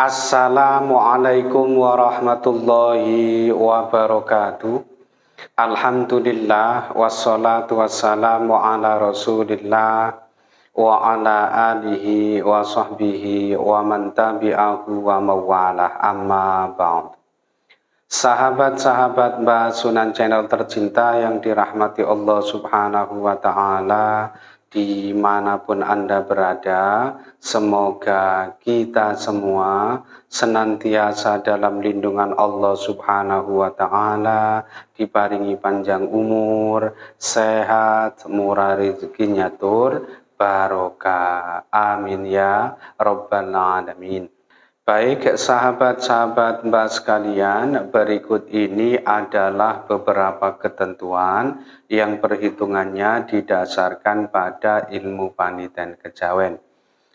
Assalamualaikum warahmatullahi wabarakatuh. Alhamdulillah wassalatu wassalamu ala Rasulillah wa ala alihi wa sahbihi wa man tabi'ahu wa mawalah amma ba'd. Sahabat-sahabat Mbah Sunan Channel tercinta yang dirahmati Allah Subhanahu wa Ta'ala, dimanapun Anda berada, semoga kita semua senantiasa dalam lindungan Allah Subhanahu wa Ta'ala, diparingi panjang umur, sehat, murah rezekinya tur, barokah. Amin ya Rabbal Alamin. Baik sahabat-sahabat Mbah sekalian, berikut ini adalah beberapa ketentuan yang perhitungannya didasarkan pada ilmu paniten kejawen.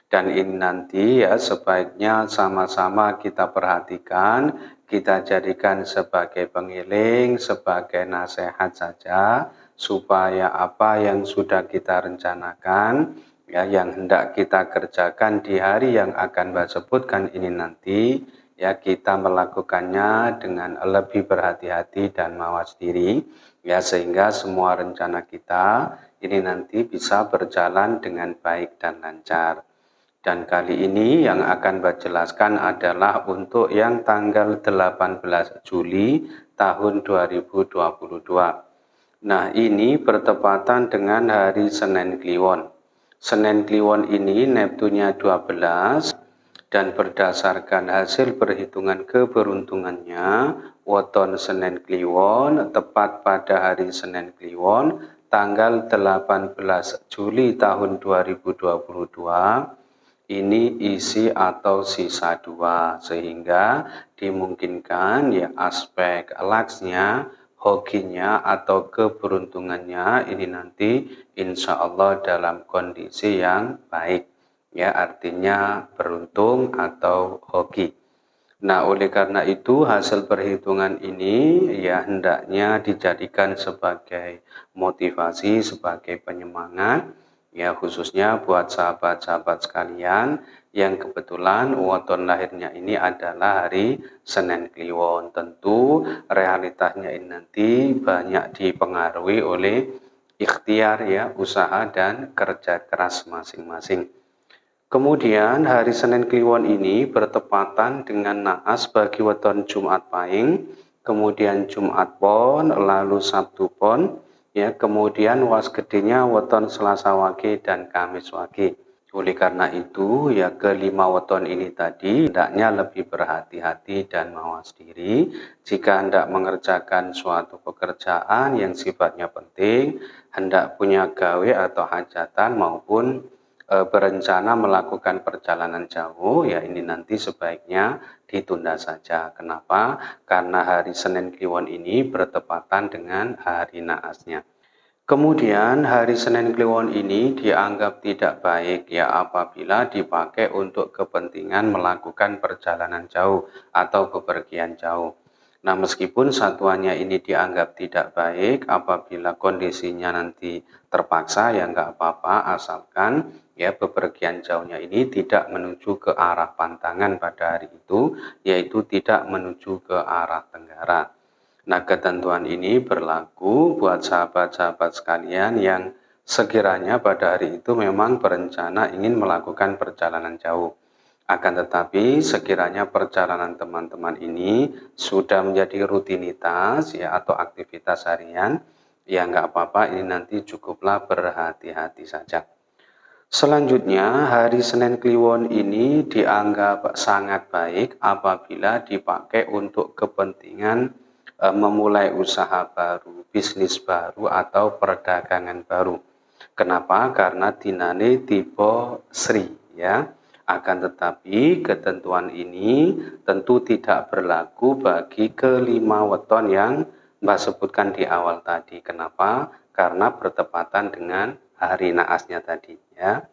Dan ini nanti ya sebaiknya sama-sama kita perhatikan, kita jadikan sebagai pengiling, sebagai nasihat saja, supaya apa yang sudah kita rencanakan, ya, yang hendak kita kerjakan di hari yang akan Mbak sebutkan ini nanti, ya kita melakukannya dengan lebih berhati-hati dan mawas diri, ya sehingga semua rencana kita ini nanti bisa berjalan dengan baik dan lancar. Dan kali ini yang akan Mbak jelaskan adalah untuk yang tanggal 18 Juli tahun 2022. Nah, ini bertepatan dengan hari Senin Kliwon. Senin Kliwon ini Neptunnya 12 dan berdasarkan hasil perhitungan keberuntungannya, weton Senin Kliwon tepat pada hari Senin Kliwon tanggal 18 Juli tahun 2022. Ini isi atau sisa 2, sehingga dimungkinkan ya aspek laksnya, hokinya atau keberuntungannya ini nanti insya Allah dalam kondisi yang baik, ya artinya beruntung atau hoki. Nah, oleh karena itu hasil perhitungan ini ya hendaknya dijadikan sebagai motivasi, sebagai penyemangat, ya khususnya buat sahabat-sahabat sekalian yang kebetulan weton lahirnya ini adalah hari Senin Kliwon. Tentu realitasnya ini nanti banyak dipengaruhi oleh ikhtiar ya, usaha dan kerja keras masing-masing. Kemudian hari Senin Kliwon ini bertepatan dengan naas bagi weton Jumat Pahing, kemudian Jumat Pon, lalu Sabtu Pon, ya kemudian was gedenya weton Selasa Wage dan Kamis Wage. Oleh karena itu ya kelima weton ini tadi hendaknya lebih berhati-hati dan mawas diri jika hendak mengerjakan suatu pekerjaan yang sifatnya penting, hendak punya gawe atau hajatan maupun berencana melakukan perjalanan jauh, ya ini nanti sebaiknya ditunda saja. Kenapa? Karena hari Senin Kliwon ini bertepatan dengan hari naasnya. Kemudian hari Senin Kliwon ini dianggap tidak baik ya apabila dipakai untuk kepentingan melakukan perjalanan jauh atau bepergian jauh. Nah, meskipun satuannya ini dianggap tidak baik, apabila kondisinya nanti terpaksa ya nggak apa-apa, asalkan ya bepergian jauhnya ini tidak menuju ke arah pantangan pada hari itu, yaitu tidak menuju ke arah tenggara. Nah, ketentuan ini berlaku buat sahabat-sahabat sekalian yang sekiranya pada hari itu memang berencana ingin melakukan perjalanan jauh. Akan tetapi sekiranya perjalanan teman-teman ini sudah menjadi rutinitas ya atau aktivitas harian, ya nggak apa-apa, ini nanti cukuplah berhati-hati saja. Selanjutnya, hari Senin Kliwon ini dianggap sangat baik apabila dipakai untuk kepentingan memulai usaha baru, bisnis baru atau perdagangan baru. Kenapa? Karena dinane tipe Sri ya. Akan tetapi ketentuan ini tentu tidak berlaku bagi kelima weton yang Mbak sebutkan di awal tadi. Kenapa? Karena bertepatan dengan hari naasnya tadi ya.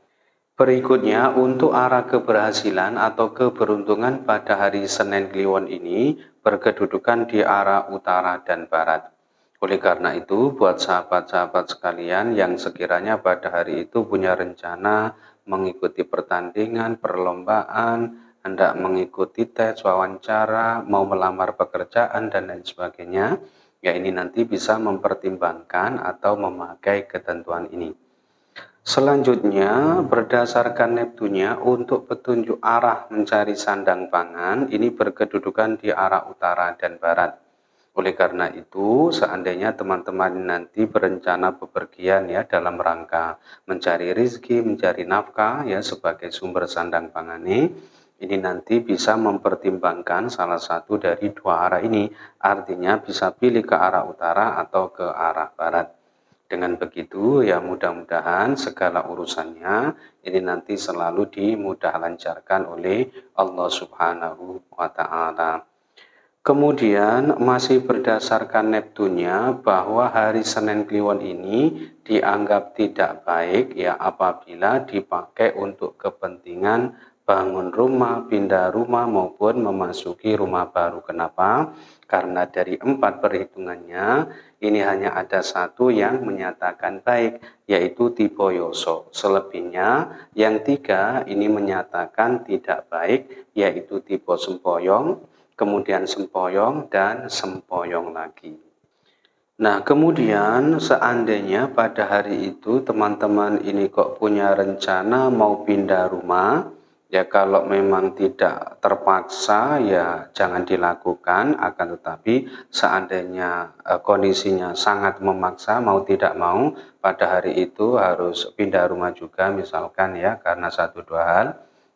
Berikutnya untuk arah keberhasilan atau keberuntungan pada hari Senin Kliwon ini berkedudukan di arah utara dan barat. Oleh karena itu, buat sahabat-sahabat sekalian yang sekiranya pada hari itu punya rencana mengikuti pertandingan, perlombaan, hendak mengikuti tes, wawancara, mau melamar pekerjaan, dan lain sebagainya, ya ini nanti bisa mempertimbangkan atau memakai ketentuan ini. Selanjutnya, berdasarkan Neptunya untuk petunjuk arah mencari sandang pangan, ini berkedudukan di arah utara dan barat. Oleh karena itu, seandainya teman-teman nanti berencana bepergian ya dalam rangka mencari rezeki, mencari nafkah ya sebagai sumber sandang pangan ini nanti bisa mempertimbangkan salah satu dari dua arah ini. Artinya bisa pilih ke arah utara atau ke arah barat. Dengan begitu ya mudah-mudahan segala urusannya ini nanti selalu dimudah lancarkan oleh Allah Subhanahu wa Ta'ala. Kemudian masih berdasarkan Neptunya bahwa hari Senin Kliwon ini dianggap tidak baik ya apabila dipakai untuk kepentingan bangun rumah, pindah rumah maupun memasuki rumah baru. Kenapa? Karena dari 4 perhitungannya ini hanya ada satu yang menyatakan baik yaitu tipe Yoso. Selebihnya yang 3 ini menyatakan tidak baik yaitu tipe Sempoyong, kemudian sempoyong, dan sempoyong lagi. Nah, kemudian seandainya pada hari itu teman-teman ini kok punya rencana mau pindah rumah, ya kalau memang tidak terpaksa ya jangan dilakukan, akan tetapi seandainya kondisinya sangat memaksa mau tidak mau pada hari itu harus pindah rumah juga misalkan ya karena satu dua hal.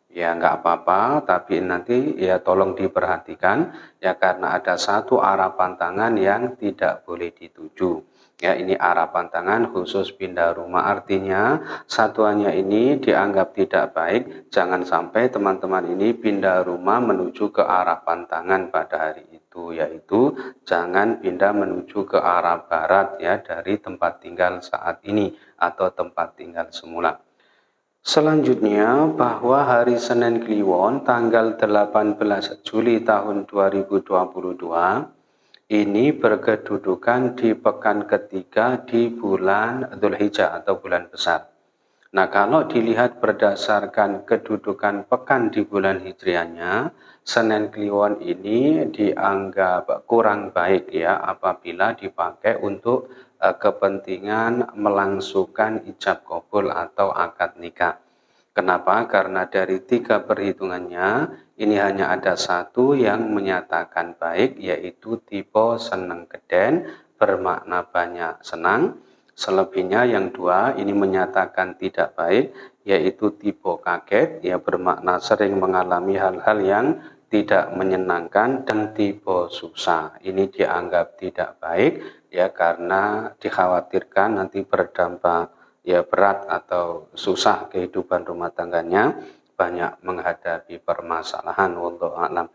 Ya nggak apa-apa, tapi nanti ya tolong diperhatikan ya karena ada satu arah pantangan yang tidak boleh dituju. Ya ini arah pantangan khusus pindah rumah artinya satuannya ini dianggap tidak baik. Jangan sampai teman-teman ini pindah rumah menuju ke arah pantangan pada hari itu, yaitu jangan pindah menuju ke arah barat ya dari tempat tinggal saat ini atau tempat tinggal semula. Selanjutnya bahwa hari Senin Kliwon tanggal 18 Juli tahun 2022 ini berkedudukan di pekan ketiga di bulan Dzulhijjah atau bulan besar. Nah, kalau dilihat berdasarkan kedudukan pekan di bulan Hijriahnya, Senin Kliwon ini dianggap kurang baik ya apabila dipakai untuk kepentingan melangsungkan ijab kabul atau akad nikah. Kenapa? Karena dari 3 perhitungannya ini hanya ada satu yang menyatakan baik yaitu tipe seneng geden bermakna banyak senang. Selebihnya yang 2 ini menyatakan tidak baik yaitu tipe kaget ya bermakna sering mengalami hal-hal yang tidak menyenangkan, dan tipe susah ini dianggap tidak baik ya karena dikhawatirkan nanti berdampak ya berat atau susah kehidupan rumah tangganya, banyak menghadapi permasalahan wallahu a'lam.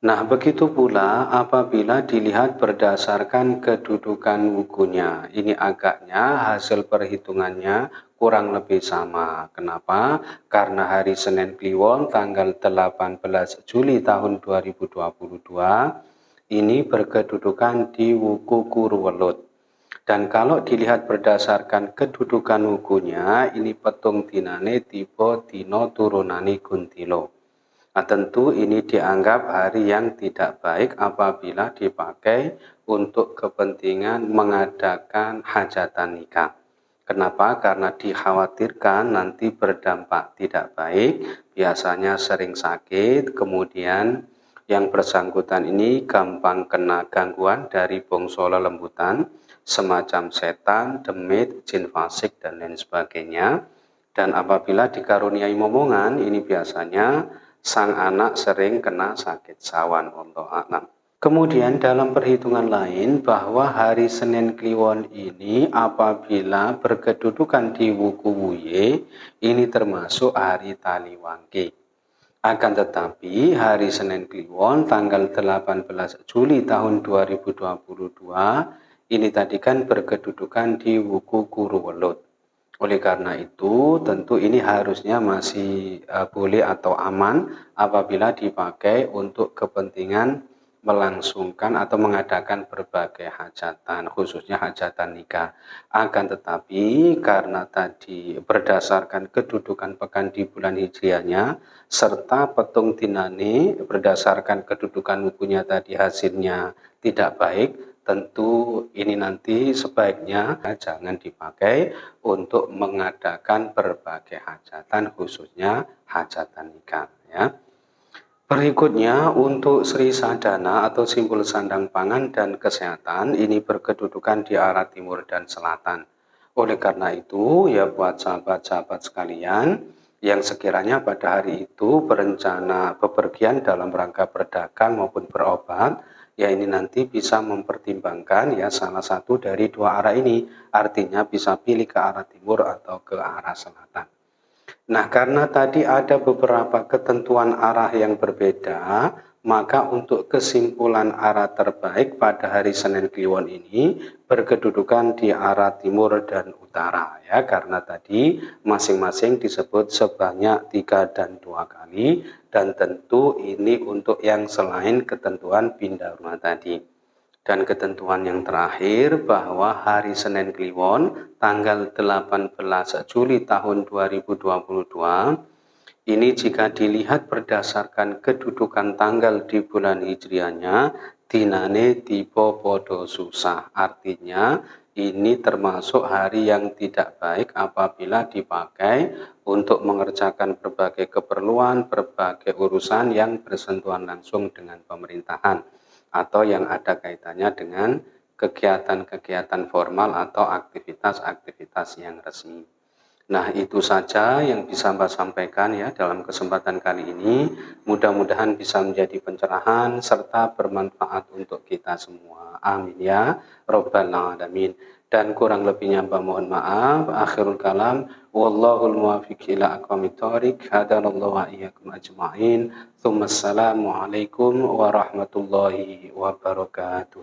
Nah, begitu pula apabila dilihat berdasarkan kedudukan wukunya. Ini agaknya hasil perhitungannya kurang lebih sama. Kenapa? Karena hari Senin Kliwon tanggal 18 Juli tahun 2022 ini berkedudukan di wuku Kuruwelut. Dan kalau dilihat berdasarkan kedudukan wukunya, ini petung dinane tipe dino turunani Guntilo. Nah, tentu ini dianggap hari yang tidak baik apabila dipakai untuk kepentingan mengadakan hajatan nikah. Kenapa? Karena dikhawatirkan nanti berdampak tidak baik, biasanya sering sakit, kemudian yang bersangkutan ini gampang kena gangguan dari bongso lelembutan, semacam setan, demit, jin fasik, dan lain sebagainya. Dan apabila dikaruniai momongan, ini biasanya sang anak sering kena sakit sawan wallahu a'lam. Kemudian dalam perhitungan lain bahwa hari Senin Kliwon ini apabila berkedudukan di Wuku Wuye ini termasuk hari Taliwangke. Akan tetapi hari Senin Kliwon tanggal 18 Juli tahun 2022 ini tadi kan berkedudukan di Wuku Kuruwelut. Oleh karena itu, tentu ini harusnya masih boleh atau aman apabila dipakai untuk kepentingan melangsungkan atau mengadakan berbagai hajatan, khususnya hajatan nikah. Akan tetapi karena tadi berdasarkan kedudukan pekan di bulan hijriahnya, serta petung dinane berdasarkan kedudukan wukunya tadi hasilnya tidak baik, tentu ini nanti sebaiknya jangan dipakai untuk mengadakan berbagai hajatan, khususnya hajatan nikah ya. Berikutnya untuk Sri Sadana atau simbol sandang pangan dan kesehatan ini berkedudukan di arah timur dan selatan. Oleh karena itu ya buat sahabat-sahabat sekalian yang sekiranya pada hari itu berencana bepergian dalam rangka berdagang maupun berobat, ya ini nanti bisa mempertimbangkan ya salah satu dari dua arah ini, artinya bisa pilih ke arah timur atau ke arah selatan. Nah, karena tadi ada beberapa ketentuan arah yang berbeda, maka untuk kesimpulan arah terbaik pada hari Senin Kliwon ini berkedudukan di arah timur dan utara ya, karena tadi masing-masing disebut sebanyak 3 dan 2 kali, dan tentu ini untuk yang selain ketentuan pindah rumah tadi. Dan ketentuan yang terakhir bahwa hari Senin Kliwon tanggal 18 Juli tahun 2022 ini jika dilihat berdasarkan kedudukan tanggal di bulan hijriahnya dinane tiba podo susah, artinya ini termasuk hari yang tidak baik apabila dipakai untuk mengerjakan berbagai keperluan, berbagai urusan yang bersentuhan langsung dengan pemerintahan atau yang ada kaitannya dengan kegiatan-kegiatan formal atau aktivitas-aktivitas yang resmi. Nah, itu saja yang bisa Mbak sampaikan ya dalam kesempatan kali ini. Mudah-mudahan bisa menjadi pencerahan serta bermanfaat untuk kita semua. Amin ya Rabbal Alamin. Dan kurang lebihnya Mbak mohon maaf. Akhirul kalam. Wallahul muwafiq ila aqwamit thoriq. Hadanallahu wa iyyakum ajma'in. Tsummassalamu alaikum warahmatullahi wabarakatuh.